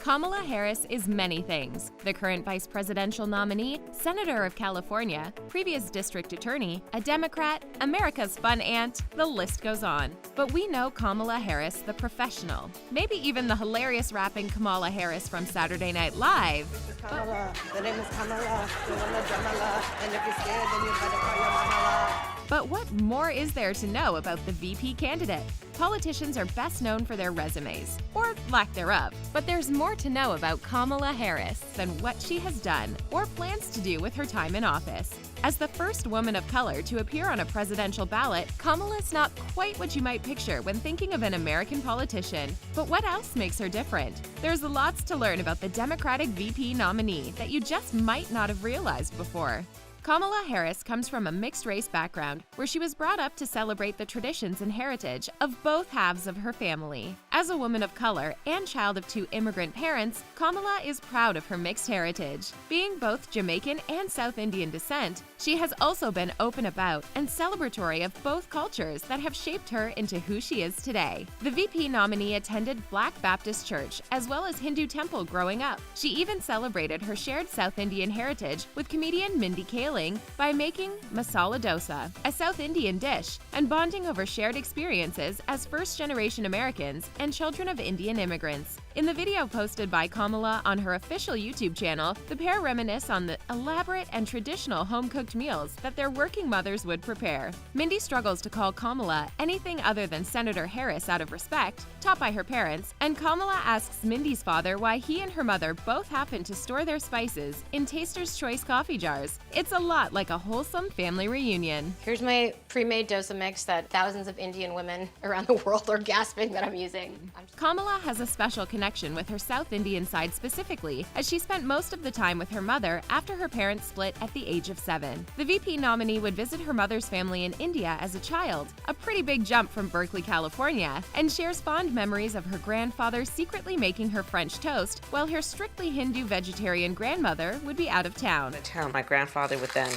Kamala Harris is many things. The current vice presidential nominee, Senator of California, previous district attorney, a Democrat, America's fun aunt, the list goes on. But we know Kamala Harris, the professional. Maybe even the hilarious rapping Kamala Harris from Saturday Night Live. Kamala. The name is Kamala. The one that's Jamala. And if you're scared, then you better call your mama. But what more is there to know about the VP candidate? Politicians are best known for their resumes, or lack thereof, but there's more to know about Kamala Harris than what she has done or plans to do with her time in office. As the first woman of color to appear on a presidential ballot, Kamala is not quite what you might picture when thinking of an American politician. But what else makes her different? There's lots to learn about the Democratic VP nominee that you just might not have realized before. Kamala Harris comes from a mixed-race background where she was brought up to celebrate the traditions and heritage of both halves of her family. As a woman of color and child of two immigrant parents, Kamala is proud of her mixed heritage. Being both Jamaican and South Indian descent, she has also been open about and celebratory of both cultures that have shaped her into who she is today. The VP nominee attended Black Baptist Church as well as Hindu temple growing up. She even celebrated her shared South Indian heritage with comedian Mindy Kaling by making masala dosa, a South Indian dish, and bonding over shared experiences as first-generation Americans and children of Indian immigrants. In the video posted by Kamala on her official YouTube channel, the pair reminisce on the elaborate and traditional home-cooked meals that their working mothers would prepare. Mindy struggles to call Kamala anything other than Senator Harris out of respect, taught by her parents, and Kamala asks Mindy's father why he and her mother both happen to store their spices in Taster's Choice coffee jars. It's a lot like a wholesome family reunion. Here's my pre-made dosa mix that thousands of Indian women around the world are gasping that I'm using. Kamala has a special connection with her South Indian side specifically, as she spent most of the time with her mother after her parents split at the age of 7. The VP nominee would visit her mother's family in India as a child, a pretty big jump from Berkeley, California, and shares fond memories of her grandfather secretly making her French toast while her strictly Hindu vegetarian grandmother would be out of town. My grandfather would then,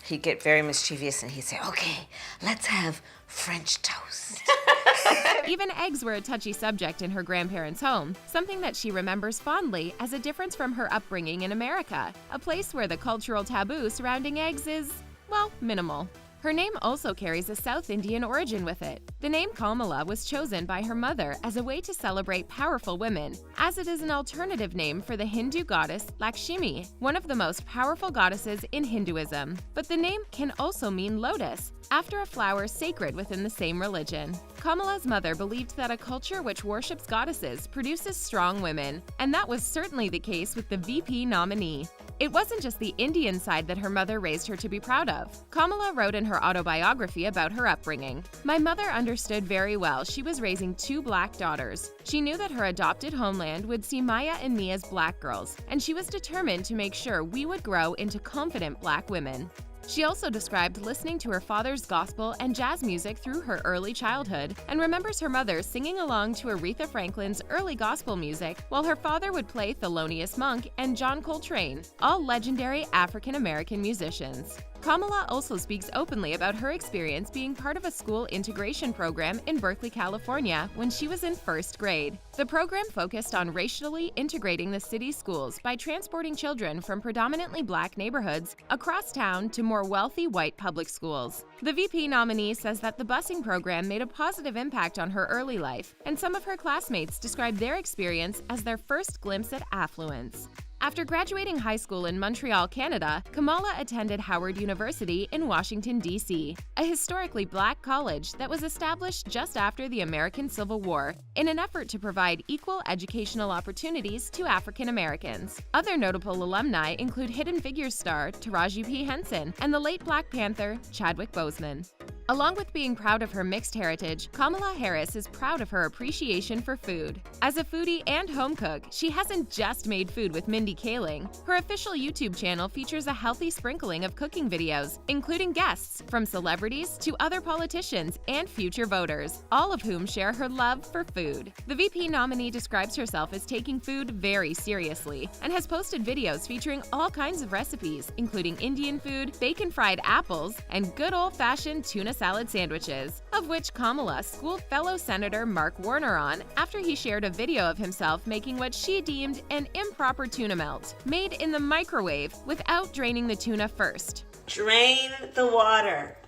he'd get very mischievous and he'd say, okay, let's have French toast. Even eggs were a touchy subject in her grandparents' home, something that she remembers fondly as a difference from her upbringing in America, a place where the cultural taboo surrounding eggs is, well, minimal. Her name also carries a South Indian origin with it. The name Kamala was chosen by her mother as a way to celebrate powerful women, as it is an alternative name for the Hindu goddess Lakshmi, one of the most powerful goddesses in Hinduism. But the name can also mean lotus, after a flower sacred within the same religion. Kamala's mother believed that a culture which worships goddesses produces strong women, and that was certainly the case with the VP nominee. It wasn't just the Indian side that her mother raised her to be proud of. Kamala wrote in her autobiography about her upbringing, "My mother understood very well she was raising 2 black daughters. She knew that her adopted homeland would see Maya and me as black girls, and she was determined to make sure we would grow into confident black women." She also described listening to her father's gospel and jazz music through her early childhood and remembers her mother singing along to Aretha Franklin's early gospel music while her father would play Thelonious Monk and John Coltrane, all legendary African-American musicians. Kamala also speaks openly about her experience being part of a school integration program in Berkeley, California when she was in 1st grade. The program focused on racially integrating the city's schools by transporting children from predominantly black neighborhoods across town to more wealthy white public schools. The VP nominee says that the busing program made a positive impact on her early life, and some of her classmates described their experience as their first glimpse at affluence. After graduating high school in Montreal, Canada, Kamala attended Howard University in Washington, D.C., a historically black college that was established just after the American Civil War in an effort to provide equal educational opportunities to African Americans. Other notable alumni include Hidden Figures star Taraji P. Henson and the late Black Panther Chadwick Boseman. Along with being proud of her mixed heritage, Kamala Harris is proud of her appreciation for food. As a foodie and home cook, she hasn't just made food with Mindy Kaling. Her official YouTube channel features a healthy sprinkling of cooking videos, including guests from celebrities to other politicians and future voters, all of whom share her love for food. The VP nominee describes herself as taking food very seriously and has posted videos featuring all kinds of recipes, including Indian food, bacon-fried apples, and good old-fashioned tuna salad sandwiches, of which Kamala schooled fellow Senator Mark Warner on after he shared a video of himself making what she deemed an improper tuna melt, made in the microwave without draining the tuna first. Drain the water.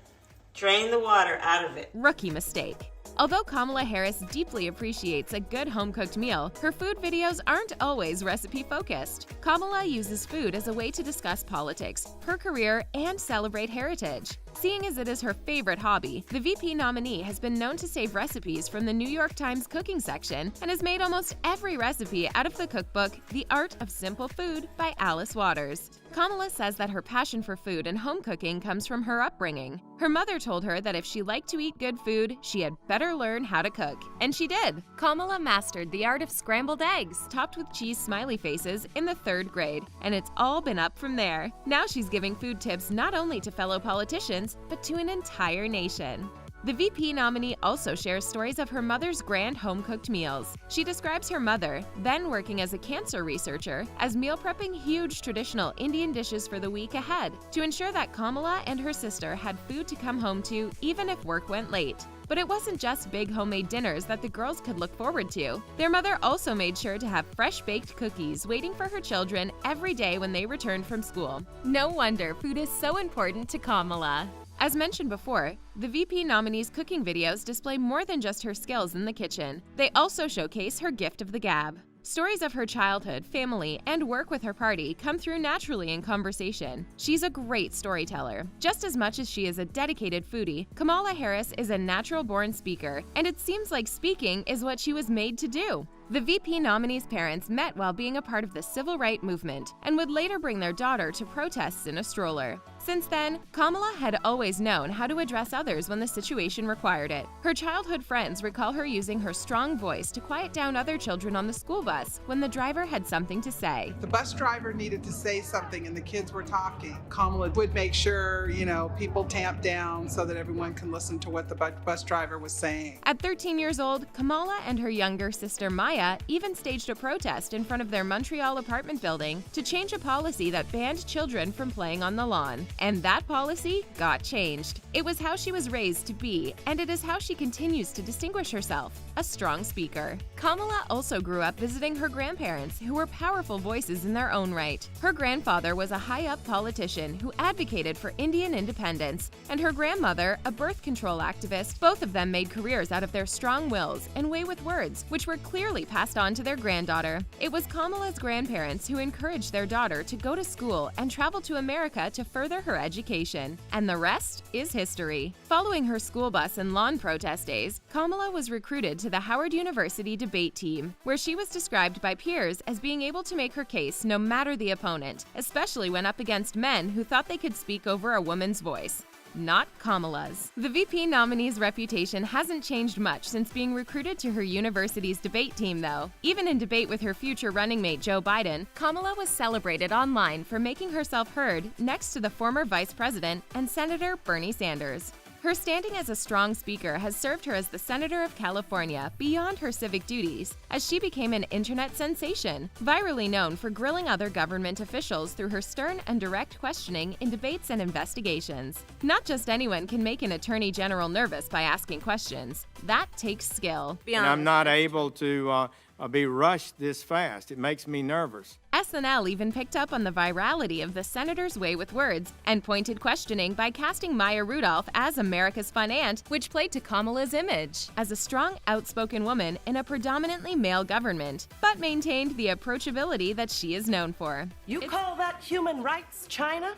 Drain the water out of it. Rookie mistake. Although Kamala Harris deeply appreciates a good home-cooked meal, her food videos aren't always recipe-focused. Kamala uses food as a way to discuss politics, her career, and celebrate heritage. Seeing as it is her favorite hobby, the VP nominee has been known to save recipes from the New York Times cooking section and has made almost every recipe out of the cookbook The Art of Simple Food by Alice Waters. Kamala says that her passion for food and home cooking comes from her upbringing. Her mother told her that if she liked to eat good food, she had better learn how to cook. And she did. Kamala mastered the art of scrambled eggs, topped with cheese smiley faces, in the 3rd grade. And it's all been up from there. Now she's giving food tips not only to fellow politicians, but to an entire nation. The VP nominee also shares stories of her mother's grand home-cooked meals. She describes her mother, then working as a cancer researcher, as meal prepping huge traditional Indian dishes for the week ahead to ensure that Kamala and her sister had food to come home to even if work went late. But it wasn't just big homemade dinners that the girls could look forward to. Their mother also made sure to have fresh-baked cookies waiting for her children every day when they returned from school. No wonder food is so important to Kamala. As mentioned before, the VP nominee's cooking videos display more than just her skills in the kitchen. They also showcase her gift of the gab. Stories of her childhood, family, and work with her party come through naturally in conversation. She's a great storyteller. Just as much as she is a dedicated foodie, Kamala Harris is a natural-born speaker, and it seems like speaking is what she was made to do. The VP nominee's parents met while being a part of the civil rights movement and would later bring their daughter to protests in a stroller. Since then, Kamala had always known how to address others when the situation required it. Her childhood friends recall her using her strong voice to quiet down other children on the school bus when the driver had something to say. The bus driver needed to say something and the kids were talking. Kamala would make sure, people tamped down so that everyone can listen to what the bus driver was saying. At 13 years old, Kamala and her younger sister Maya even staged a protest in front of their Montreal apartment building to change a policy that banned children from playing on the lawn. And that policy got changed. It was how she was raised to be, and it is how she continues to distinguish herself, a strong speaker. Kamala also grew up visiting her grandparents, who were powerful voices in their own right. Her grandfather was a high-up politician who advocated for Indian independence, and her grandmother, a birth control activist. Both of them made careers out of their strong wills and way with words, which were clearly passed on to their granddaughter. It was Kamala's grandparents who encouraged their daughter to go to school and travel to America to further her education. And the rest is history. Following her school bus and lawn protest days, Kamala was recruited to the Howard University debate team, where she was described by peers as being able to make her case no matter the opponent, especially when up against men who thought they could speak over a woman's voice. Not Kamala's. The VP nominee's reputation hasn't changed much since being recruited to her university's debate team, though. Even in debate with her future running mate Joe Biden, Kamala was celebrated online for making herself heard next to the former vice president and Senator Bernie Sanders. Her standing as a strong speaker has served her as the Senator of California beyond her civic duties, as she became an internet sensation, virally known for grilling other government officials through her stern and direct questioning in debates and investigations. Not just anyone can make an attorney general nervous by asking questions. That takes skill. And I'm not able to be rushed this fast. It makes me nervous. SNL even picked up on the virality of the senator's way with words and pointed questioning by casting Maya Rudolph as America's fun aunt, which played to Kamala's image as a strong, outspoken woman in a predominantly male government, but maintained the approachability that she is known for. You call that human rights, China?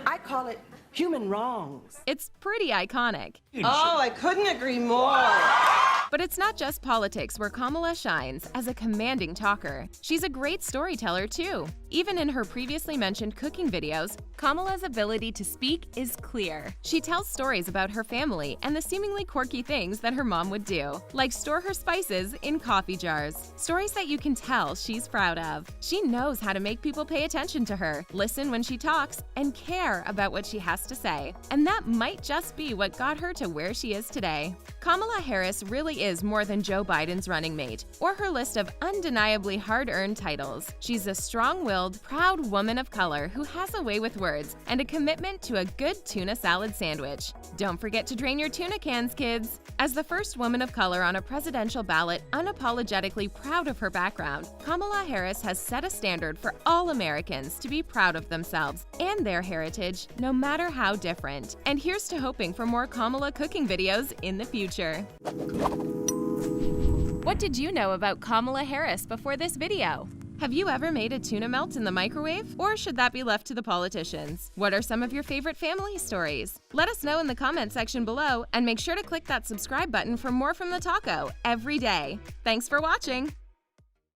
I call it human wrongs. It's pretty iconic. Oh, I couldn't agree more. But it's not just politics where Kamala shines as a commanding talker. She's a great storyteller, too. Even in her previously mentioned cooking videos, Kamala's ability to speak is clear. She tells stories about her family and the seemingly quirky things that her mom would do, like store her spices in coffee jars. Stories that you can tell she's proud of. She knows how to make people pay attention to her, listen when she talks, and care about what she has to say. And that might just be what got her to where she is today. Kamala Harris really is more than Joe Biden's running mate, or her list of undeniably hard-earned titles. She's a strong-willed, proud woman of color who has a way with words and a commitment to a good tuna salad sandwich. Don't forget to drain your tuna cans, kids! As the first woman of color on a presidential ballot, unapologetically proud of her background, Kamala Harris has set a standard for all Americans to be proud of themselves and their heritage, no matter how different. And here's to hoping for more Kamala cooking videos in the future. What did you know about Kamala Harris before this video? Have you ever made a tuna melt in the microwave? Or should that be left to the politicians? What are some of your favorite family stories? Let us know in the comment section below, and make sure to click that subscribe button for more from the taco every day. Thanks for watching!